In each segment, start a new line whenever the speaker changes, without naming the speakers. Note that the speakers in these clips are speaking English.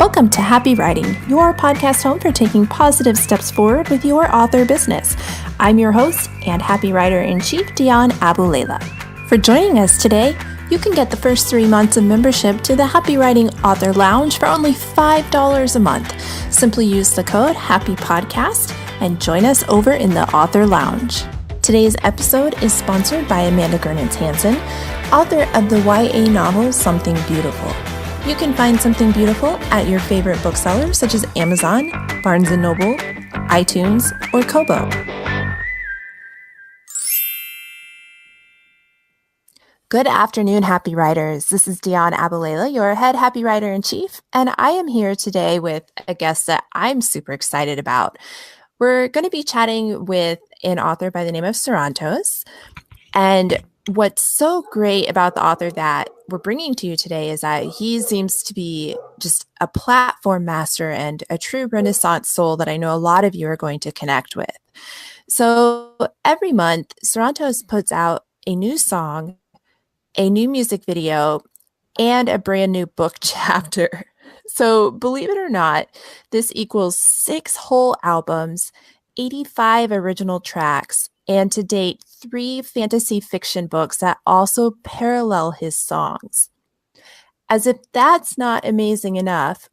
Welcome to Happy Writing, your podcast home for taking positive steps forward with your author business. I'm your host and Happy Writer-in-Chief, Dion Abulela. For joining us today, you can get the first 3 months of membership to the Happy Writing Author Lounge for only $5 a month. Simply use the code HAPPYPODCAST and join us over in the Author Lounge. Today's episode is sponsored by Amanda Gernitz Hansen, author of the YA novel Something Beautiful. You can find Something Beautiful at your favorite booksellers such as Amazon, Barnes & Noble, iTunes, or Kobo. Good afternoon, Happy Writers. This is Dion Abulela, your head Happy Writer-in-Chief, and I am here today with a guest that I'm super excited about. We're going to be chatting with an author by the name of Sarantos, and what's so great about the author that we're bringing to you today is that he seems to be just a platform master and a true Renaissance soul that I know a lot of you are going to connect with. So every month, Sarantos puts out a new song, a new music video, and a brand new book chapter. So believe it or not, this equals 6 whole albums, 85 original tracks, and to date, 3 fantasy fiction books that also parallel his songs. As if that's not amazing enough,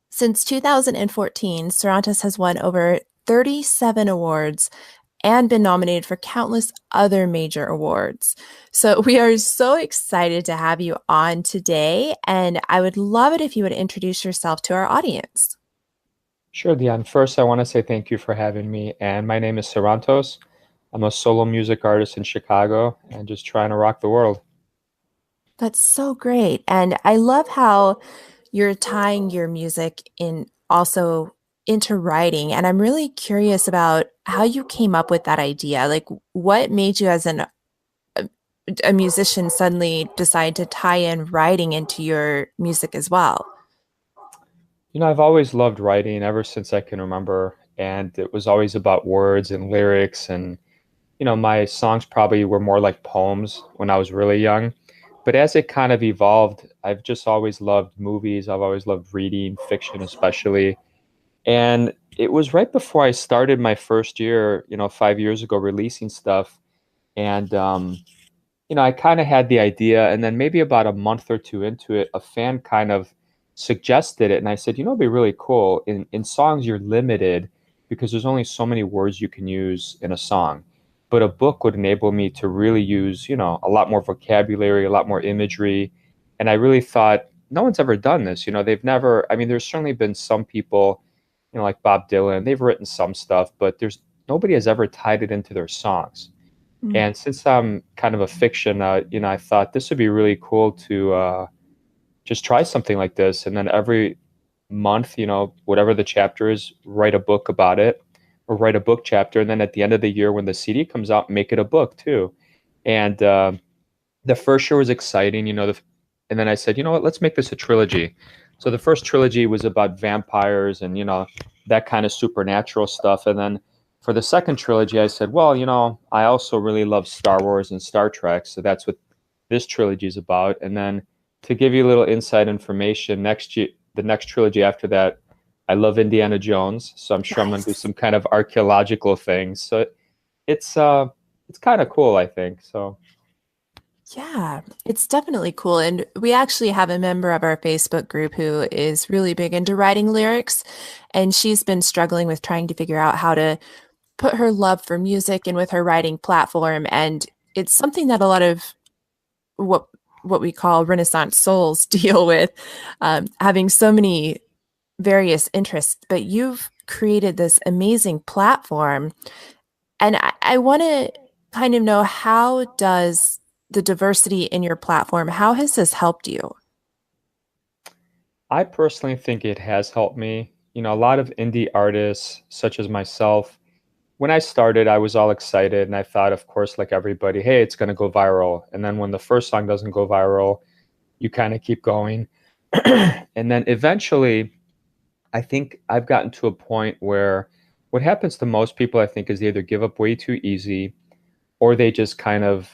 since 2014, Sarantos has won over 37 awards and been nominated for countless other major awards. So we are so excited to have you on today, and I would love it if you would introduce yourself to our audience.
Sure, Dion. First, I want to say thank you for having me. And my name is Sarantos. I'm a solo music artist in Chicago and just trying to rock the world.
That's so great. And I love how you're tying your music in also into writing. And I'm really curious about how you came up with that idea. Like, what made you as a musician suddenly decide to tie in writing into your music as well?
I've always loved writing ever since I can remember. And it was always about words and lyrics. And, my songs probably were more like poems when I was really young. But as it kind of evolved, I've just always loved movies. I've always loved reading, fiction especially. And it was right before I started my first year, 5 years ago, releasing stuff. And, I kind of had the idea. And then maybe about a month or two into it, a fan kind of suggested it. And I said, it'd be really cool. In songs, you're limited because there's only so many words you can use in a song. But a book would enable me to really use, a lot more vocabulary, a lot more imagery. And I really thought, no one's ever done this. They've never, there's certainly been some people, like Bob Dylan, they've written some stuff, but nobody has ever tied it into their songs. And since I'm kind of a fiction, I thought this would be really cool to just try something like this. And then every month, whatever the chapter is, write a book about it or write a book chapter. And then at the end of the year, when the CD comes out, make it a book too. And the first year was exciting, and then I said, what, let's make this a trilogy. So the first trilogy was about vampires and, that kind of supernatural stuff. And then for the second trilogy, I said, well, I also really love Star Wars and Star Trek. So that's what this trilogy is about. And then to give you a little inside information, the next trilogy after that, I love Indiana Jones. So I'm sure I'm going to do some kind of archaeological things. So it's kind of cool, I think. So.
Yeah, it's definitely cool. And we actually have a member of our Facebook group who is really big into writing lyrics. And she's been struggling with trying to figure out how to put her love for music in with her writing platform. And it's something that a lot of what we call Renaissance souls deal with, having so many various interests. But you've created this amazing platform. And I want to kind of know, how does the diversity in your platform, how has this helped you?
I personally think it has helped me. A lot of indie artists, such as myself, when I started, I was all excited and I thought, of course, like everybody, hey, it's going to go viral. And then when the first song doesn't go viral, you kind of keep going. And then eventually, I think I've gotten to a point where what happens to most people, I think, is they either give up way too easy or they just kind of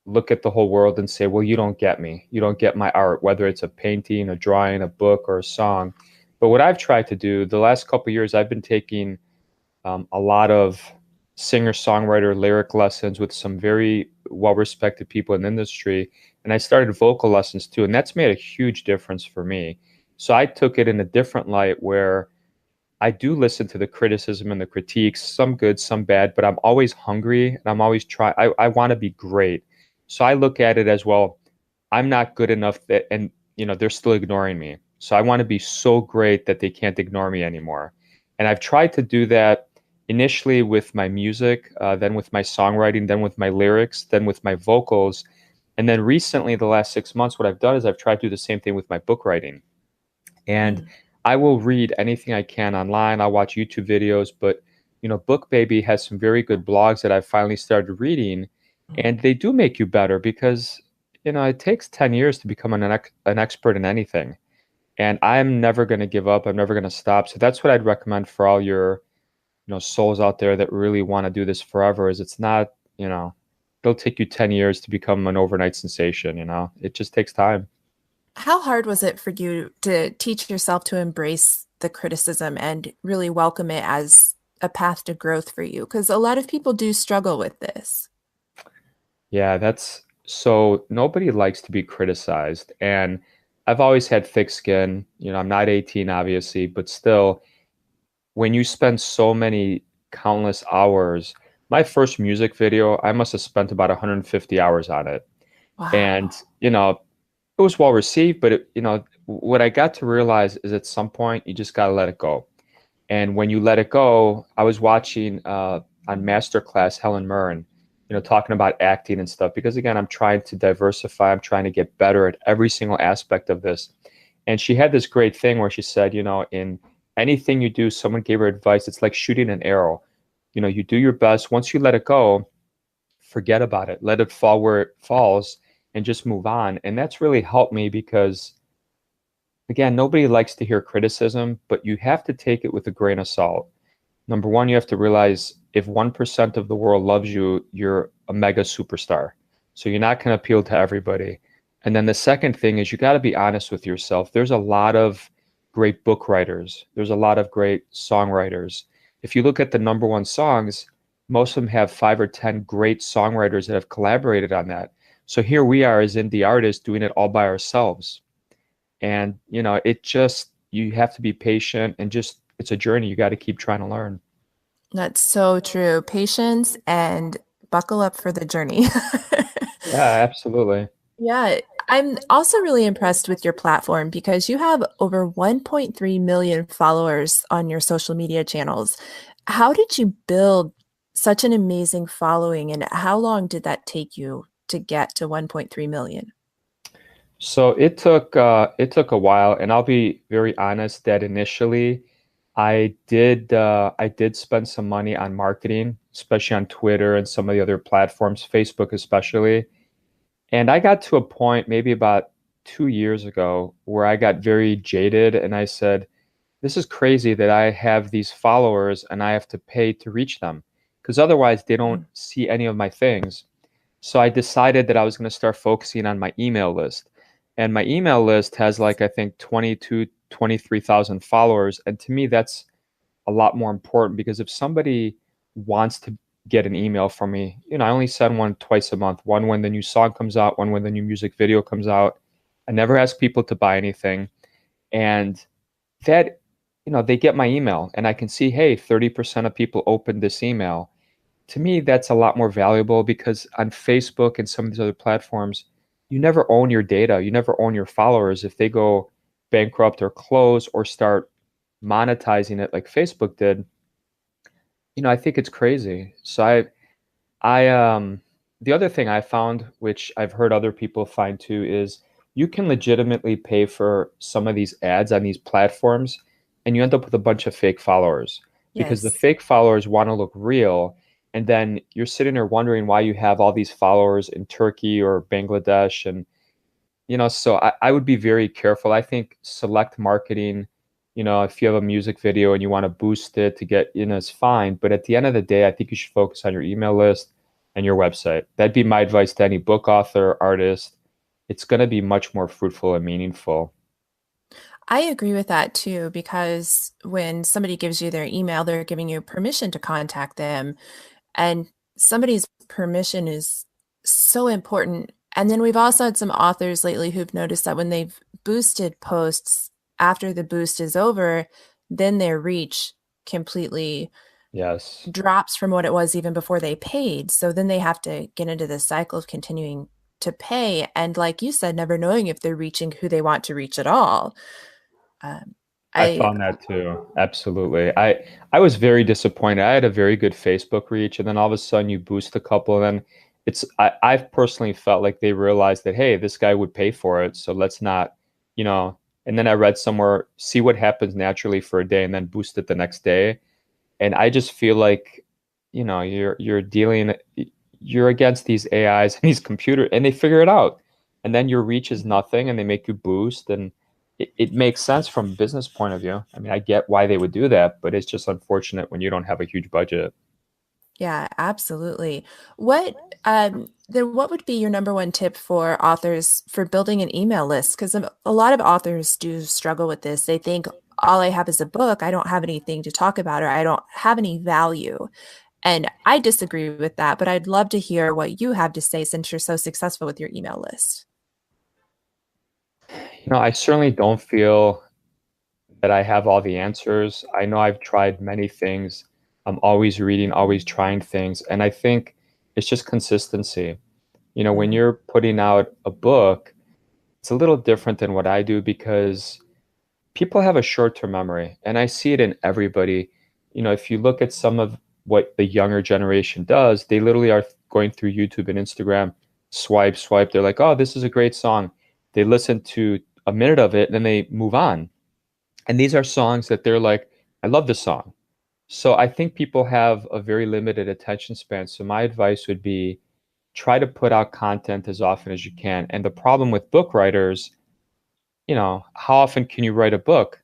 look at the whole world and say, well, you don't get me. You don't get my art, whether it's a painting, a drawing, a book, or a song. But what I've tried to do the last couple of years, I've been taking a lot of singer-songwriter lyric lessons with some very well-respected people in the industry. And I started vocal lessons too, and that's made a huge difference for me. So I took it in a different light where I do listen to the criticism and the critiques, some good, some bad, but I'm always hungry and I'm always trying. I want to be great. So I look at it as well, I'm not good enough that, and they're still ignoring me. So I want to be so great that they can't ignore me anymore. And I've tried to do that initially with my music, then with my songwriting, then with my lyrics, then with my vocals. And then recently, the last 6 months, what I've done is I've tried to do the same thing with my book writing. And
Mm.
I will read anything I can online. I'll watch YouTube videos, but Book Baby has some very good blogs that I've finally started reading, and they do make you better because it takes 10 years to become an expert in anything. And I'm never going to give up. I'm never going to stop. So that's what I'd recommend for all your, souls out there that really want to do this forever is it's not, it'll take you 10 years to become an overnight sensation. It just takes time.
How hard was it for you to teach yourself to embrace the criticism and really welcome it as a path to growth for you? Because a lot of people do struggle with this.
Yeah, that's so nobody likes to be criticized. And I've always had thick skin. I'm not 18, obviously, but still, when you spend so many countless hours, my first music video, I must have spent about 150 hours on it. And,
Wow.
it was well received, but what I got to realize is at some point you just got to let it go. And when you let it go, I was watching on Masterclass Helen Mirren, talking about acting and stuff. Because again, I'm trying to diversify. I'm trying to get better at every single aspect of this. And she had this great thing where she said, in anything you do, someone gave her advice. It's like shooting an arrow. You do your best. Once you let it go, forget about it. Let it fall where it falls and just move on. And that's really helped me because again, nobody likes to hear criticism, but you have to take it with a grain of salt. Number one, you have to realize if 1% of the world loves you, you're a mega superstar. So you're not going to appeal to everybody. And then the second thing is you got to be honest with yourself. There's a lot of great book writers, there's a lot of great songwriters. If you look at the number one songs, most of them have 5 or 10 great songwriters that have collaborated on that. So here we are as indie artists doing it all by ourselves. And, it just, you have to be patient and just, it's a journey. You got to keep trying to learn.
That's so true. Patience and buckle up for the journey.
Yeah, absolutely.
Yeah, I'm also really impressed with your platform because you have over 1.3 million followers on your social media channels. How did you build such an amazing following, and how long did that take you to get to 1.3 million?
So it took a while, and I'll be very honest that initially I did spend some money on marketing, especially on Twitter and some of the other platforms, Facebook especially. And I got to a point maybe about 2 years ago where I got very jaded and I said, this is crazy that I have these followers and I have to pay to reach them because otherwise they don't
Mm.
see any of my things. So I decided that I was going to start focusing on my email list. And my email list has like, I think 22, 23,000 followers. And to me, that's a lot more important because if somebody wants to get an email from me, I only send one twice a month, one when the new song comes out, one when the new music video comes out. I never ask people to buy anything. And that, they get my email and I can see, hey, 30% of people opened this email. To me, that's a lot more valuable because on Facebook and some of these other platforms, you never own your data. You never own your followers. If they go bankrupt or close or start monetizing it like Facebook did, I think it's crazy. So I the other thing I found, which I've heard other people find too, is you can legitimately pay for some of these ads on these platforms and you end up with a bunch of fake followers because the
Yes.
fake followers want to look real. And then you're sitting there wondering why you have all these followers in Turkey or Bangladesh. And so I would be very careful. I think select marketing, if you have a music video and you want to boost it to get, is fine. But at the end of the day, I think you should focus on your email list. and your website. That'd be my advice to any book author, artist. It's going to be much more fruitful and meaningful.
I agree with that too, because when somebody gives you their email, they're giving you permission to contact them. And somebody's permission is so important. And then we've also had some authors lately who've noticed that when they've boosted posts after the boost is over, then their reach completely
Yes.
drops from what it was even before they paid. So then they have to get into this cycle of continuing to pay. And like you said, never knowing if they're reaching who they want to reach at all. Um,
I
I
found that too. Absolutely. I was very disappointed. I had a very good Facebook reach, and then all of a sudden you boost a couple, and then I've personally felt like they realized that, hey, this guy would pay for it, so let's not, you know. And then I read somewhere, see what happens naturally for a day, and then boost it the next day. And I just feel like, you're against these AIs and these computers, and they figure it out. And then your reach is nothing, and they make you boost, and it makes sense from a business point of view. I mean, I get why they would do that, but it's just unfortunate when you don't have a huge budget.
Yeah, absolutely. What would be your number one tip for authors for building an email list? Because a lot of authors do struggle with this. They think all I have is a book. I don't have anything to talk about, or I don't have any value. And I disagree with that, but I'd love to hear what you have to say since you're so successful with your email list.
I certainly don't feel that I have all the answers. I know I've tried many things. I'm always reading, always trying things. And I think it's just consistency. When
Mhm.
you're putting out a book, it's a little different than what I do because people have a short-term memory, and I see it in everybody. If you look at some of what the younger generation does, they literally are going through YouTube and Instagram, swipe, swipe. They're like, oh, this is a great song. They listen to a minute of it, and then they move on. And these are songs that they're like, I love this song. So I think people have a very limited attention span. So my advice would be try to put out content as often as you can. And the problem with book writers, how often can you write a book?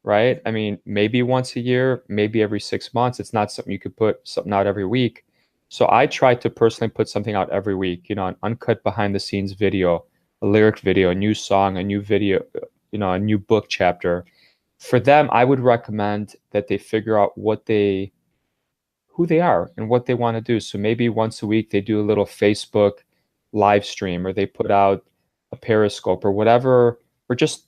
Right? I mean, maybe once a year, maybe every 6 months. It's not something you could put something out every week. So I try to personally put something out every week, an uncut behind the scenes video, a lyric video, a new song, a new video, a new book chapter. For them, I would recommend that they figure out who they are and what they want to do. So maybe once a week they do a little Facebook live stream, or they put out a Periscope or whatever, or just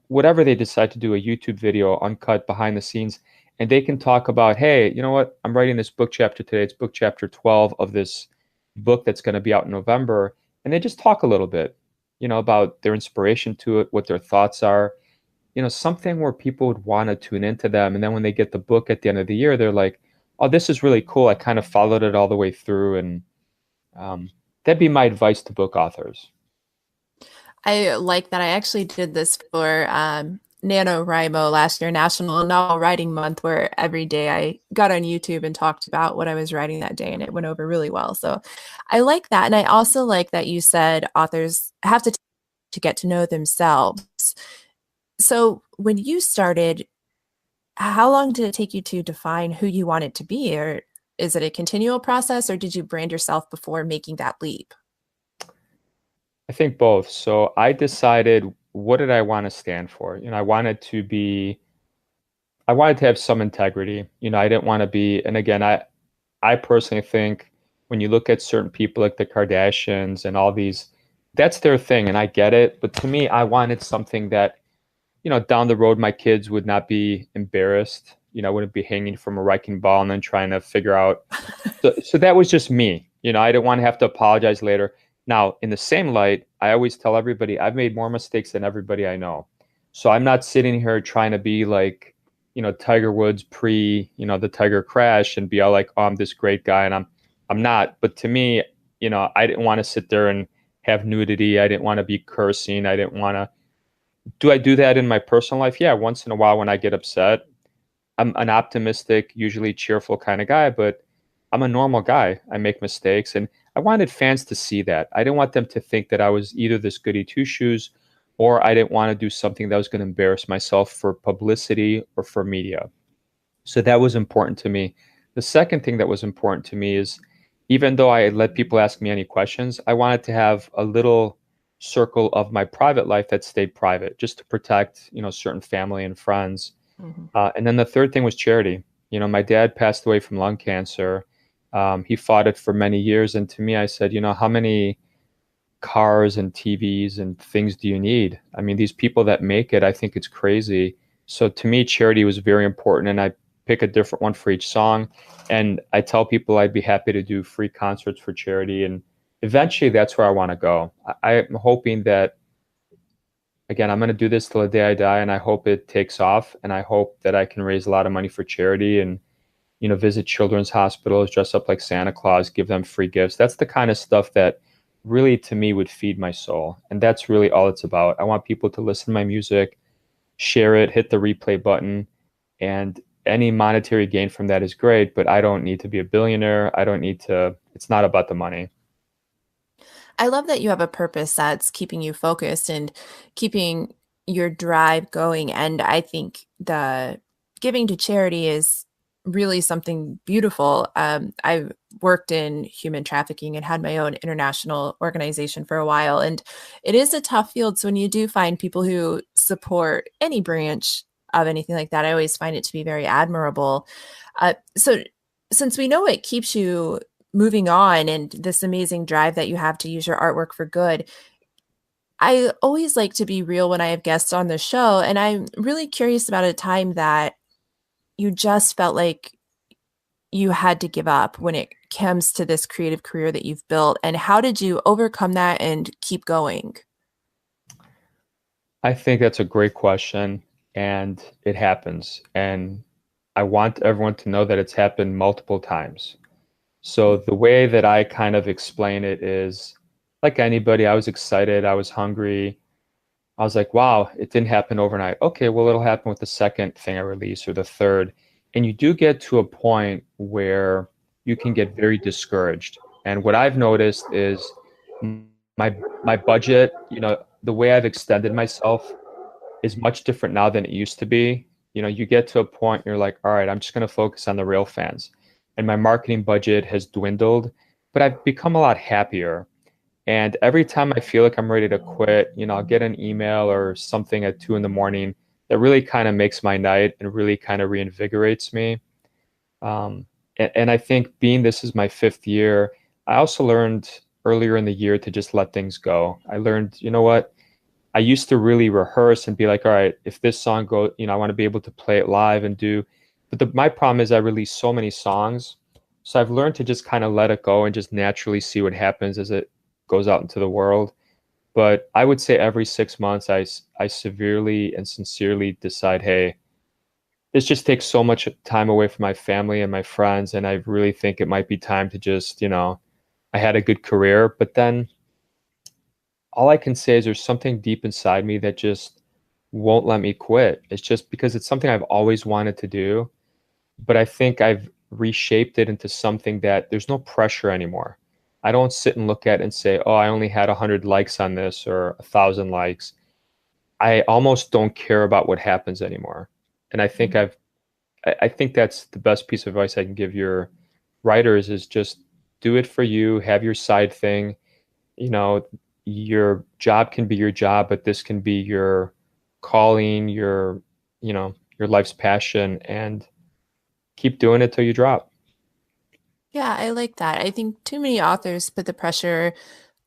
whatever they decide to do, a YouTube video uncut behind the scenes. And they can talk about, hey, you know what? I'm writing this book chapter today. It's book chapter 12 of this book that's going to be out in November. And they just talk a little bit, about their inspiration to it, what their thoughts are, something where people would want to tune into them. And then when they get the book at the end of the year, they're like, oh, this is really cool. I kind of followed it all the way through. And um, that'd be my advice to book authors.
I like that. I actually did this for NaNoWriMo last year, National Novel Writing Month, where every day I got on YouTube and talked about what I was writing that day, and it went over really well. So I like that. And I also like that you said authors have to get to know themselves. So when you started, how long did it take you to define who you wanted to be? Or is it a continual process, or did you brand yourself before making that leap?
I think both. So I decided, what did I want to stand for? I wanted to have some integrity. I didn't want to be, and again, I personally think when you look at certain people like the Kardashians and all these, that's their thing, and I get it. But to me, I wanted something that, down the road, my kids would not be embarrassed. I wouldn't be hanging from a wrecking ball and then trying to figure out. So that was just me. I didn't want to have to apologize later. Now, in the same light, I always tell everybody I've made more mistakes than everybody I know. So I'm not sitting here trying to be like, Tiger Woods pre, the Tiger crash and be all like, oh, I'm this great guy, and I'm not. But to me, I didn't want to sit there and have nudity. I didn't want to be cursing. I didn't want to. Do I do that in my personal life? Yeah, once in a while when I get upset. I'm an optimistic, usually cheerful kind of guy, but I'm a normal guy. I make mistakes, and I wanted fans to see that. I didn't want them to think that I was either this goody two shoes, or I didn't want to do something that was going to embarrass myself for publicity or for media. So that was important to me. The second thing that was important to me is even though I let people ask me any questions, I wanted to have a little circle of my private life that stayed private, just to protect, certain family and friends.
Mhm.
And then the third thing was charity. My dad passed away from lung cancer. He fought it for many years, and to me, I said, how many cars and TVs and things do you need? I mean, these people that make it, I think it's crazy. So to me, charity was very important, and I pick a different one for each song. And I tell people I'd be happy to do free concerts for charity. And eventually, that's where I want to go. I'm hoping that, again, I'm going to do this till the day I die, and I hope it takes off. And I hope that I can raise a lot of money for charity and, visit children's hospitals, dress up like Santa Claus, give them free gifts. That's the kind of stuff that really, to me, would feed my soul. And that's really all it's about. I want people to listen to my music, share it, hit the replay button, and any monetary gain from that is great, but I don't need to be a billionaire. I don't need to, it's not about the money.
I love that you have a purpose that's keeping you focused and keeping your drive going. And I think the giving to charity is really something beautiful. I've worked in human trafficking and had my own international organization for a while. And it is a tough field. So when you do find people who support any branch of anything like that, I always find it to be very admirable. So since we know it keeps you moving on and this amazing drive that you have to use your artwork for good. I always like to be real when I have guests on the show, and I'm really curious about a time that you just felt like you had to give up when it comes to this creative career that you've built, and how did you overcome that and keep going?
I think that's a great question, and it happens. And I want everyone to know that it's happened multiple times. So the way that I kind of explain it is like anybody, I was excited, I was hungry. I was like, wow, it didn't happen overnight. Okay, well, it'll happen with the second thing I release or the third. And you do get to a point where you can get very discouraged. And what I've noticed is my my budget, the way I've extended myself is much different now than it used to be. You get to a point you're like, all right, I'm just going to focus on the real fans. And my marketing budget has dwindled, but I've become a lot happier. And every time I feel like I'm ready to quit, I'll get an email or something at 2 in the morning that really kind of makes my night and really kind of reinvigorates me. And I think being this is my fifth year, I also learned earlier in the year to just let things go. I learned, you know what? I used to really rehearse and be like, all right, if this song goes, I want to be able to play it live and do. But my problem is I release so many songs. So I've learned to just kind of let it go and just naturally see what happens as it goes out into the world. But I would say every 6 months, I severely and sincerely decide, hey, this just takes so much time away from my family and my friends. And I really think it might be time to just, I had a good career, but then all I can say is there's something deep inside me that just won't let me quit. It's just because it's something I've always wanted to do, but I think I've reshaped it into something that there's no pressure anymore. I don't sit and look at it and say, oh, I only had 100 likes on this or 1,000 likes. I almost don't care about what happens anymore. And I think that's the best piece of advice I can give your writers is just do it for you, have your side thing. You know, your job can be your job, but this can be your calling, your life's passion, and keep doing it till you drop.
Yeah, I like that. I think too many authors put the pressure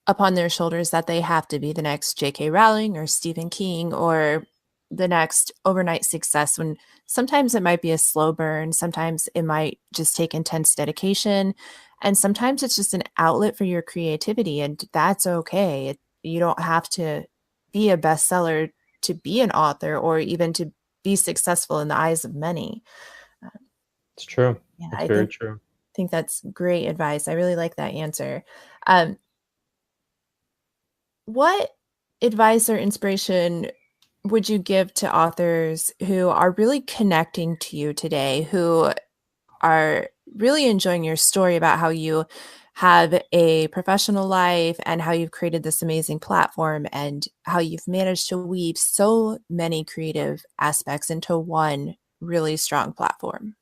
upon their shoulders that they have to be the next J.K. Rowling or Stephen King or the next overnight success when sometimes it might be a slow burn, sometimes it might just take intense dedication, and sometimes it's just an outlet for your creativity, and that's okay. You don't have to be a bestseller to be an author or even to be successful in the eyes of many. Uh,
It's true.
yeah,
It's
I
very
think
true.
think that's great advice. I really like that answer. Um, What advice or inspiration would you give to authors who are really connecting to you today, who are really enjoying your story about how you have a professional life and how you've created this amazing platform and how you've managed to weave so many creative aspects into one really strong platform?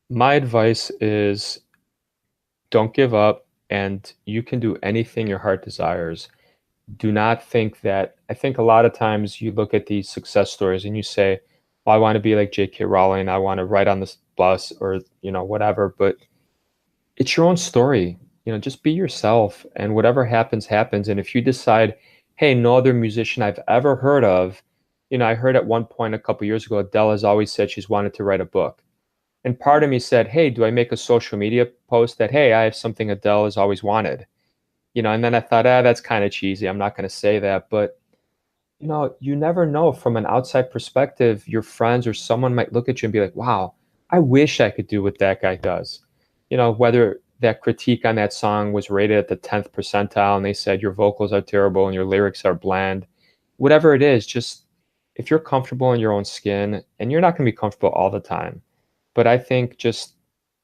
My advice is don't give up, and you can do anything your heart desires. Do not think that, I think a lot of times you look at these success stories and you say, well, I want to be like J.K. Rowling, I want to ride on this bus or, whatever, but it's your own story. Just be yourself and whatever happens, happens. And if you decide, hey, no other musician I've ever heard of, I heard at one point a couple years ago, Adele has always said she's wanted to write a book. And part of me said, hey, do I make a social media post that, hey, I have something Adele has always wanted? And then I thought, that's kind of cheesy. I'm not going to say that. But, you never know from an outside perspective, your friends or someone might look at you and be like, wow, I wish I could do what that guy does. Whether that critique on that song was rated at the 10th percentile and they said your vocals are terrible and your lyrics are bland, whatever it is, just if you're comfortable in your own skin, and you're not going to be comfortable all the time, but I think just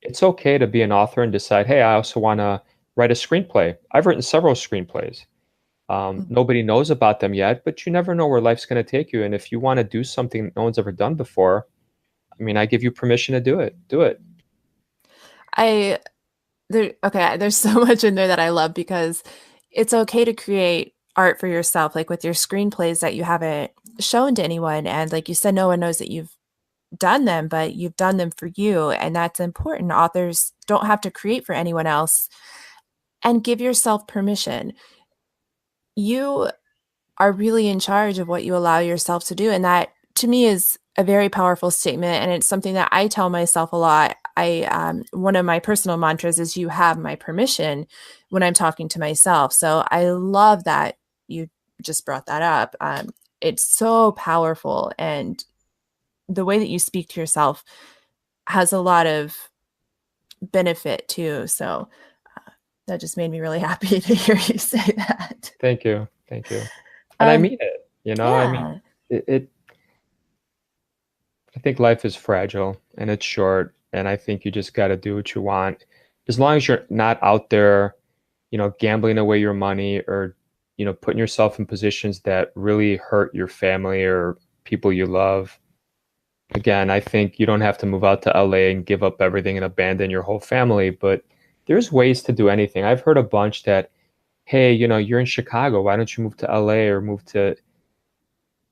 it's okay to be an author and decide, hey, I also want to write a screenplay. I've written several screenplays. Nobody knows about them yet, but you never know where life's going to take you. And if you want to do something that no one's ever done before, I mean, I give you permission to do it. Do it.
I there's so much in there that I love because it's okay to create art for yourself, like with your screenplays that you haven't shown to anyone. And like you said, no one knows that you've done them, but you've done them for you. And that's important. Authors don't have to create for anyone else, and give yourself permission. You are really in charge of what you allow yourself to do. And that to me is a very powerful statement. And it's something that I tell myself a lot. One of my personal mantras is you have my permission when I'm talking to myself. So I love that you just brought that up. It's so powerful. And the way that you speak to yourself has a lot of benefit too. So that just made me really happy to hear you say that.
Thank you. Thank you. And I
Um,
mean it, I mean,
yeah.
it I think life is fragile and it's short, and I think you just got to do what you want. As long as you're not out there, gambling away your money or, putting yourself in positions that really hurt your family or people you love. Again, I think you don't have to move out to LA and give up everything and abandon your whole family, but there's ways to do anything. I've heard a bunch that, hey, you're in Chicago, why don't you move to LA or move to,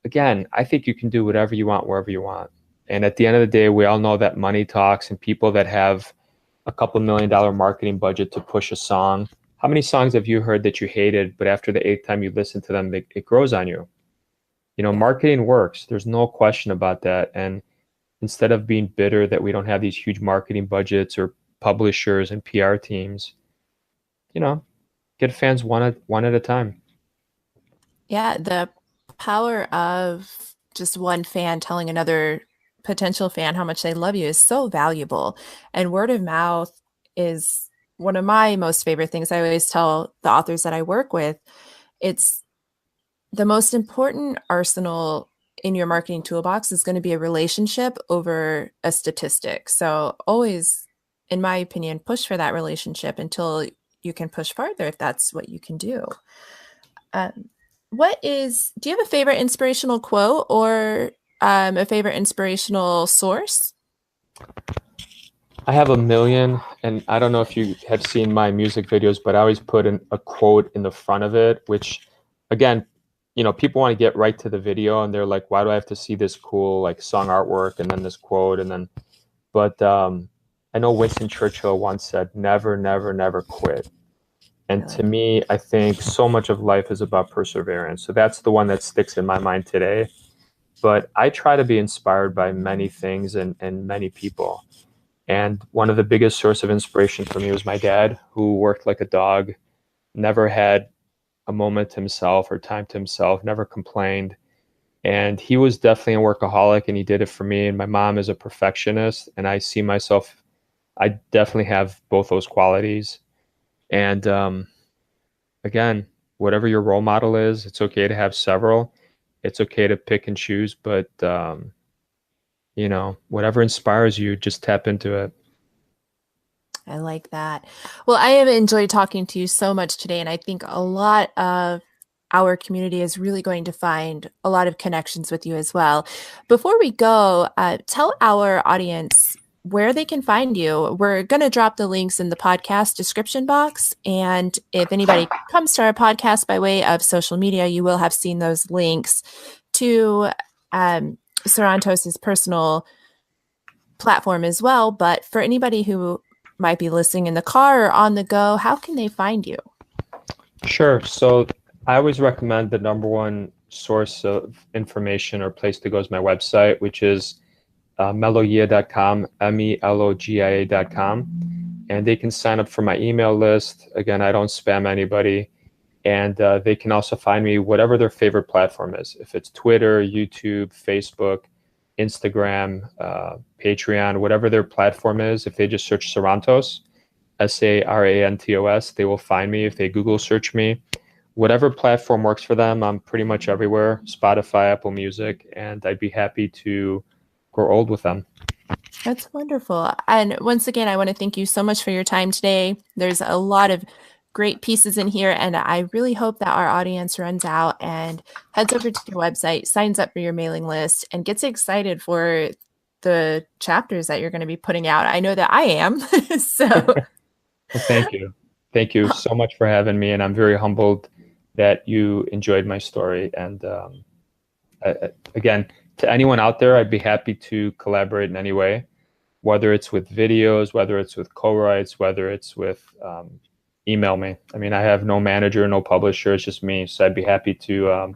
again, I think you can do whatever you want wherever you want. And at the end of the day, we all know that money talks, and people that have a couple $1 million marketing budget to push a song. How many songs have you heard that you hated, but after the eighth time you listen to them, it grows on you?
Yeah.
Marketing works. There's no question about that. And instead of being bitter that we don't have these huge marketing budgets or publishers and PR teams, you know, get fans one at a time.
Yeah, the power of just one fan telling another potential fan how much they love you is so valuable. And word of mouth is one of my most favorite things. I always tell the authors that I work with, it's the most important arsenal in your marketing toolbox is going to be a relationship over a statistic. So always, in my opinion, push for that relationship until you can push farther if that's what you can do. Um, do you have a favorite inspirational quote or a favorite inspirational source?
I have a million, and I don't know if you have seen my music videos, but I always put a quote in the front of it, which, again, people want to get right to the video, and they're like, "Why do I have to see this cool like song artwork and then this quote and then?" But I know Winston Churchill once said, "Never, never, never quit."
I
And to
like
me, I think so much of life is about perseverance. So that's the one that sticks in my mind today. But I try to be inspired by many things and many people. And one of the biggest source of inspiration for me was my dad, who worked like a dog, never had a moment to himself or time to himself, never complained. And he was definitely a workaholic, and he did it for me. And my mom is a perfectionist, and I see myself, I definitely have both those qualities. And again, whatever your role model is, it's okay to have several. It's okay to pick and choose, but whatever inspires you, just tap into it.
I like that. Well, I have enjoyed talking to you so much today, and I think a lot of our community is really going to find a lot of connections with you as well. Before we go, tell our audience where they can find you. We're going to drop the links in the podcast description box. And if anybody comes to our podcast by way of social media, you will have seen those links to Sarantos' personal platform as well. But for anybody who might be listening in the car or on the go, how can they find you?
Sure. So I always recommend the number one source of information or place to go is my website, which is melogia.com, melogia.com. And they can sign up for my email list. Again, I don't spam anybody. And they can also find me whatever their favorite platform is. If it's Twitter, YouTube, Facebook, Instagram, Patreon, whatever their platform is, if they just search Sarantos, Sarantos, they will find me. If they Google search me, whatever platform works for them, I'm pretty much everywhere, Spotify, Apple Music, and I'd be happy to grow old with them.
That's wonderful. And once again, I want to thank you so much for your time today. There's a lot of great pieces in here, and I really hope that our audience runs out and heads over to your website, signs up for your mailing list, and gets excited for the chapters that you're going to be putting out. I know that I am. So
well, thank you. Thank you so much for having me, and I'm very humbled that you enjoyed my story. And again, to anyone out there, I'd be happy to collaborate in any way, whether it's with videos, whether it's with co-writes, whether it's with email me. I mean, I have no manager, no publisher. It's just me. So I'd be happy to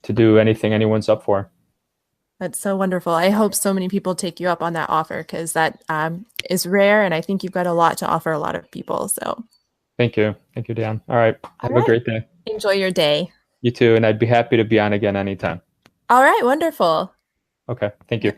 do anything anyone's up for.
That's so wonderful. I hope so many people take you up on that offer, because that is rare. And I think you've got a lot to offer a lot of people. So
thank you. Thank you, Dan. All right. Have a great day.
Enjoy your day.
You too. And I'd be happy to be on again anytime.
All right. Wonderful.
Okay. Thank you.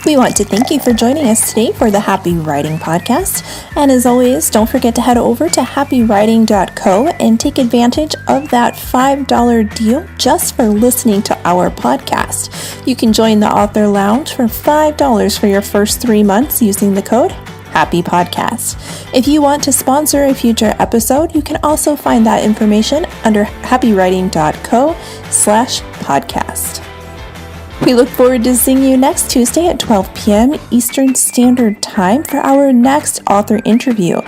We want to thank you for joining us today for the Happy Writing Podcast. And as always, don't forget to head over to happywriting.co and take advantage of that $5 deal just for listening to our podcast. You can join the Author Lounge for $5 for your first 3 months using the code Happy Podcast. If you want to sponsor a future episode, you can also find that information under happywriting.co/podcast. We look forward to seeing you next Tuesday at 12 p.m. Eastern Standard Time for our next author interview.